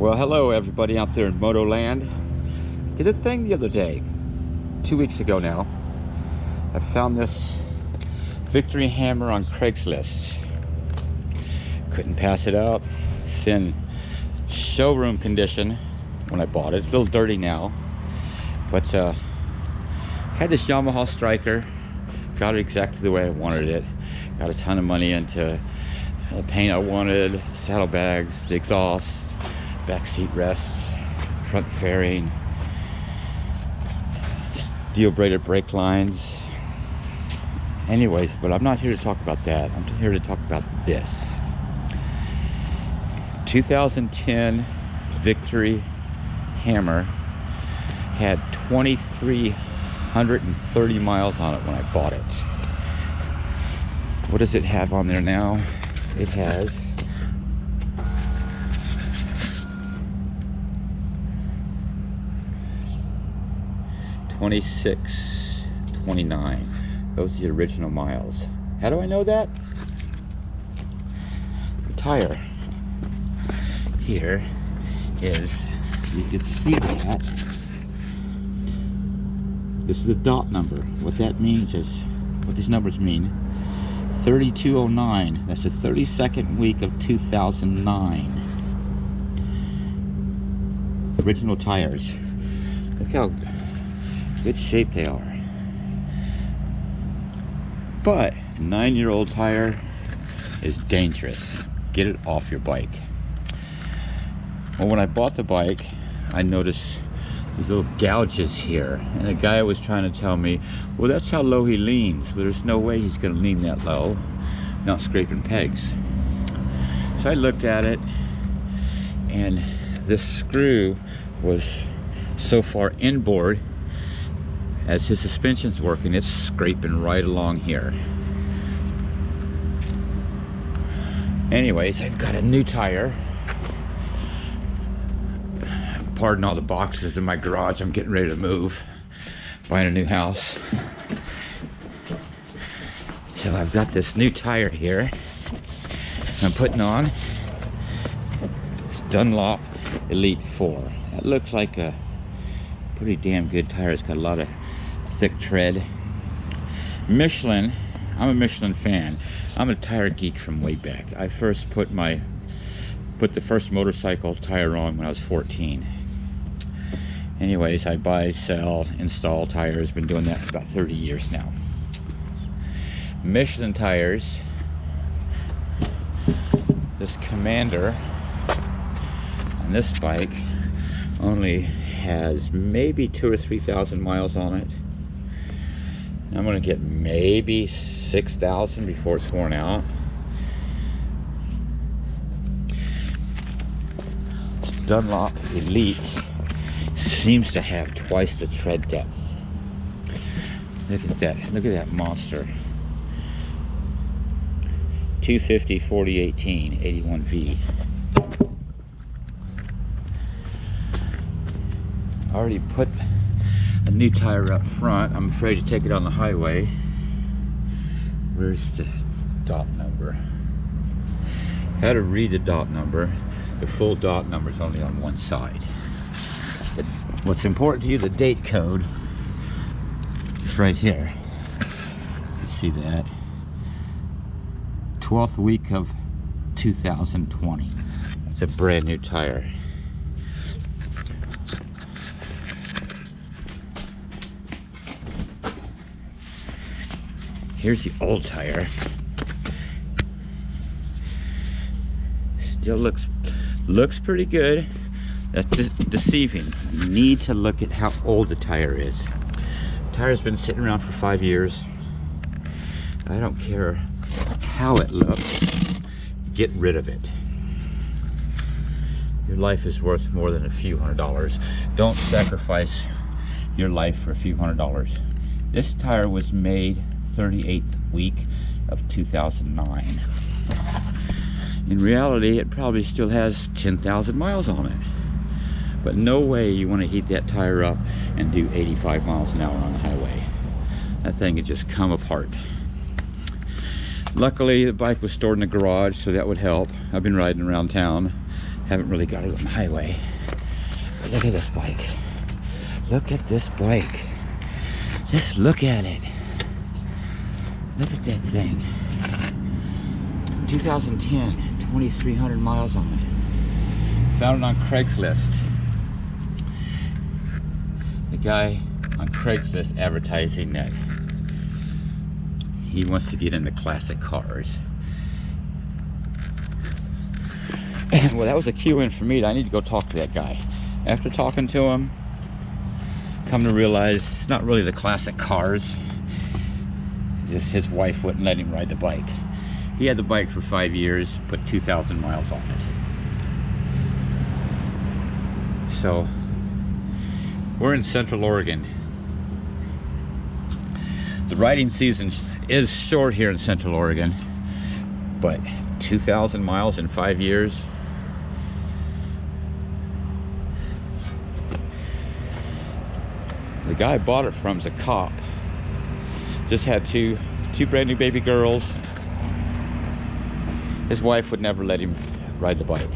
Well, hello everybody out there in Moto Land. Did a thing the other day, 2 weeks ago now. I found this victory hammer on Craigslist. Couldn't pass it up. It's in showroom condition when I bought it. It's a little dirty now, but had this Yamaha Striker. Got it exactly the way I wanted it. Got a ton of money into the paint I wanted, saddlebags, the exhaust, back seat rests, front fairing, steel braided brake lines. Anyways, but I'm not here to talk about that. I'm here to talk about this 2010 Victory hammer. Had 2,330 miles on it when I bought it. What does it have on there now? It has 2629. Those are the original miles. How do I know that? The tire here is, you can see that. This is the dot number. What that means is, what these numbers mean, 3209. That's the 32nd week of 2009. Original tires. Look how good shape they are. But a 9-year-old tire is dangerous. Get it off your bike. Well, when I bought the bike, I noticed these little gouges here, and the guy was trying to tell me, well, that's how low he leans. Well, there's no way he's going to lean that low, not scraping pegs. So I looked at it, and this screw was so far inboard. As his suspension's working, it's scraping right along here. Anyways, I've got a new tire. Pardon all the boxes in my garage. I'm getting ready to move, buying a new house. So I've got this new tire here I'm putting on. It's Dunlop Elite 4. That looks like a pretty damn good tire. It's got a lot of thick tread. Michelin, I'm a Michelin fan. I'm a tire geek from way back. I first put the first motorcycle tire on when I was 14. Anyways, I buy, sell, install tires. Been doing that for about 30 years now. Michelin tires. This Commander on this bike only has maybe 2,000 or 3,000 miles on it. I'm gonna get maybe 6,000 before it's worn out. This Dunlop Elite seems to have twice the tread depth. Look at that. Look at that monster. 250 4018 81V. I already put a new tire up front. I'm afraid to take it on the highway. Where's the dot number? How to read the dot number. The full dot number is only on one side. But what's important to you, the date code, is right here. You see that? 12th week of 2020. That's a brand new tire. Here's the old tire. Still looks pretty good. That's deceiving. You need to look at how old the tire is. The tire's been sitting around for 5 years. I don't care how it looks. Get rid of it. Your life is worth more than a few $100s. Don't sacrifice your life for a few $100s. This tire was made 38th week of 2009. In reality, it probably still has 10,000 miles on it. But no way you want to heat that tire up and do 85 miles an hour on the highway. That thing would just come apart. Luckily, the bike was stored in the garage, so that would help. I've been riding around town Haven't really got it on the highway. But look at this bike. Look at this bike. Just look at it. Look at that thing. 2010, 2,300 miles on it. Found it on Craigslist. The guy on Craigslist advertising that he wants to get into classic cars. Well, that was a cue in for me. I need to go talk to that guy. After talking to him, come to realize it's not really the classic cars. Just his wife wouldn't let him ride the bike. He had the bike for 5 years, put 2,000 miles on it. So, we're in Central Oregon. The riding season is short here in Central Oregon, but 2,000 miles in 5 years. The guy I bought it from is a cop. Just had two brand new baby girls. His wife would never let him ride the bike,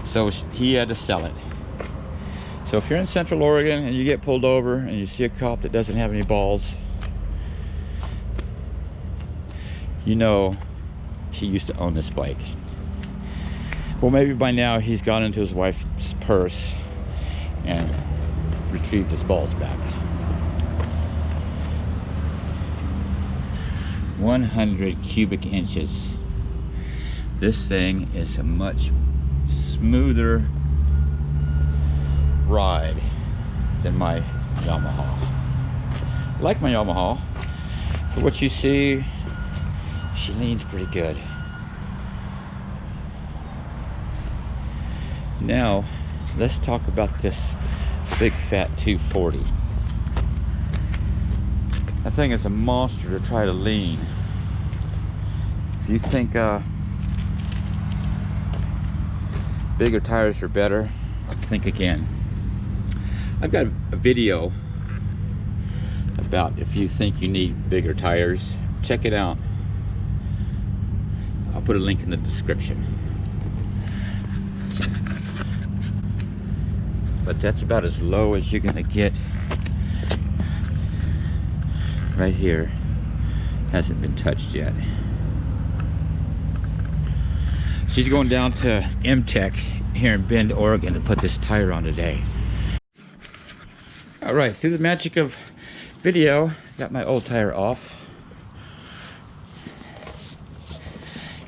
so he had to sell it. So if you're in Central Oregon and you get pulled over and you see a cop that doesn't have any balls, you know he used to own this bike. Well, maybe by now he's gone into his wife's purse and retrieved his balls back. 100 cubic inches. This thing is a much smoother ride than my Yamaha. I like my Yamaha. For what you see, she leans pretty good. Now, let's talk about this big fat 240. That thing is a monster to try to lean. If you think bigger tires are better, think again. I've got a video about if you think you need bigger tires. Check it out. I'll put a link in the description. But that's about as low as you're gonna get. Right here. Hasn't been touched yet. She's going down to M-Tech here in Bend, Oregon to put this tire on today. Alright, through the magic of video, got my old tire off.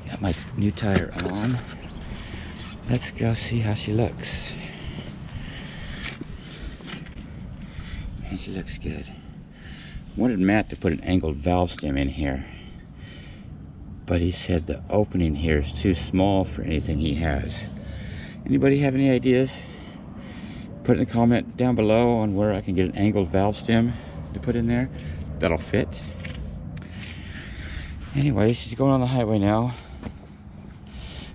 Got my new tire on. Let's go see how she looks. And she looks good. Wanted Matt to put an angled valve stem in here, but he said the opening here is too small for anything he has. Anybody have any ideas? Put in a comment down below on where I can get an angled valve stem to put in there that'll fit. Anyway, she's going on the highway now.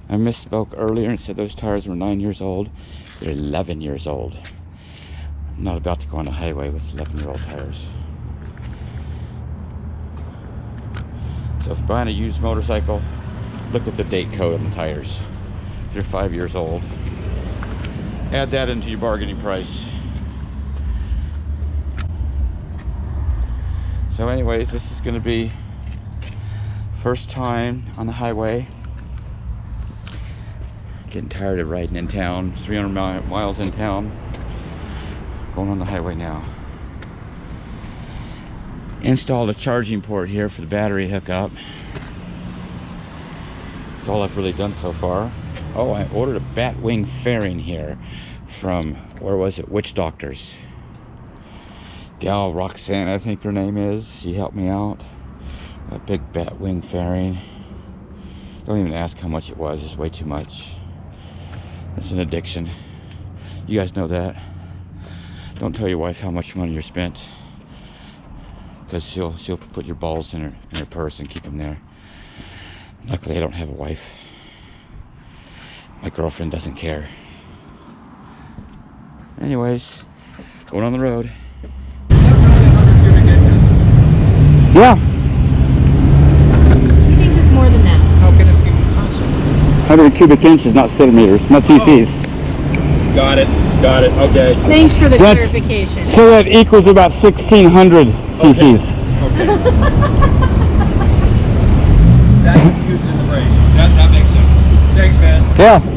I misspoke earlier and said those tires were 9 years old. They're 11 years old. I'm not about to go on the highway with 11-year-old tires. So if you're buying a used motorcycle, look at the date code on the tires. If they're 5 years old, add that into your bargaining price. So anyways, this is going to be first time on the highway. Getting tired of riding in town, 300 miles in town. Going on the highway now. Installed a charging port here for the battery hookup. That's all I've really done so far. Oh, I ordered a batwing fairing here from, where was it, Witch Doctors. Gal Roxanne, I think her name is. She helped me out. A big batwing fairing. Don't even ask how much it was, it's way too much. It's an addiction. You guys know that. Don't tell your wife how much money you're spent, because she'll put your balls in her purse and keep them there. Luckily, I don't have a wife. My girlfriend doesn't care. Anyways, going on the road. Yeah. He thinks it's more than that. How can it be possible? 100 cubic inches, not centimeters, not cc's. Got it. Got it. Okay. Thanks for the So clarification. So that equals about 1,600 cc's. Okay. That computes in the brain. That makes sense. Thanks, man. Yeah.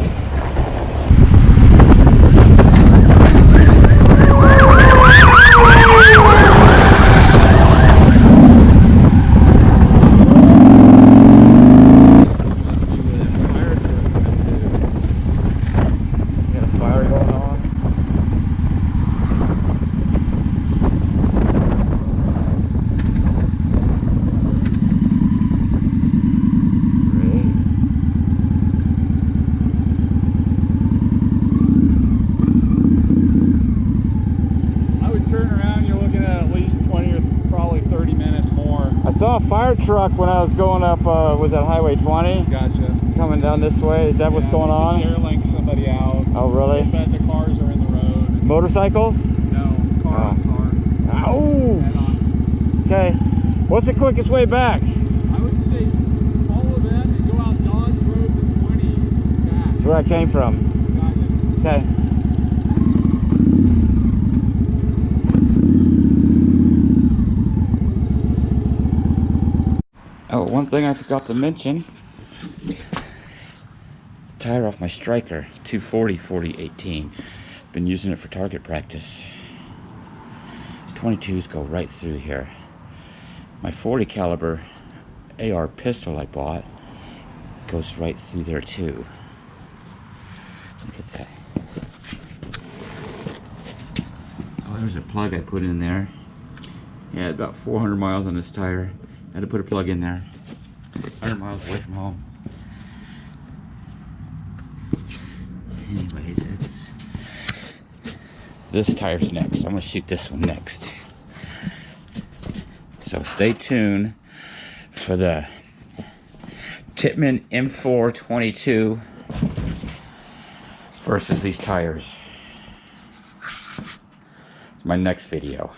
I saw a fire truck when I was going up, was that Highway 20? Gotcha. Coming down this way. Is that what's going on? Just airlinked somebody out. Oh, really? I bet the cars are in the road. Motorcycle? No, car on car. Ouch! Head on. Okay. What's the quickest way back? I would say follow them and go out Dodge Road to 20 back. That's where I came from. Got it. Okay. Oh, one thing I forgot to mention. Tire off my Striker 240 4018. Been using it for target practice. 22s go right through here. My 40 caliber AR pistol I bought goes right through there too. Look at that. Oh, there's a plug I put in there. Yeah, about 400 miles on this tire. Had to put a plug in there. 100 miles away from home. Anyways, this tire's next. I'm gonna shoot this one next. So stay tuned for the Tippmann M422 versus these tires. It's my next video.